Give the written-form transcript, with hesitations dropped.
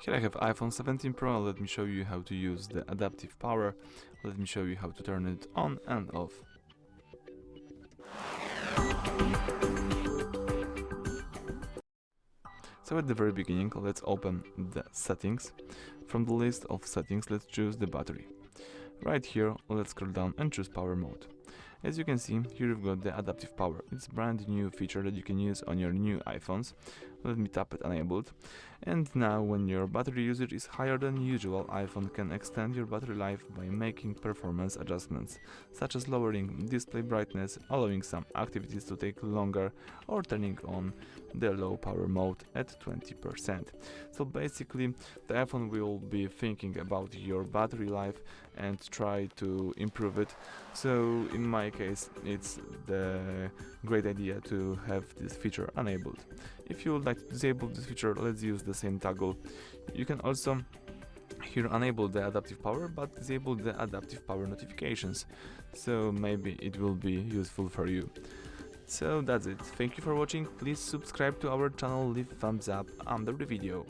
Here I have iPhone 17 Pro. Let me show you how to use the adaptive power. Let me show you how to turn it on and off. So at the very beginning, let's open the settings. From the list of settings, let's choose the battery. Right here, let's scroll down and choose power mode. As you can see, here you've got the adaptive power. It's a brand new feature that you can use on your new iPhones. Let me tap it enabled. And now when your battery usage is higher than usual, iPhone can extend your battery life by making performance adjustments, such as lowering display brightness, allowing some activities to take longer, or turning on the low power mode at 20%. So basically, the iPhone will be thinking about your battery life and try to improve it. So in my case, it's the great idea to have this feature enabled. If you would like to disable this feature, let's use the same toggle. You can also here enable the adaptive power but disable the adaptive power notifications, so maybe it will be useful for you. So that's it. Thank you for watching. Please subscribe to our channel, leave thumbs up under the video.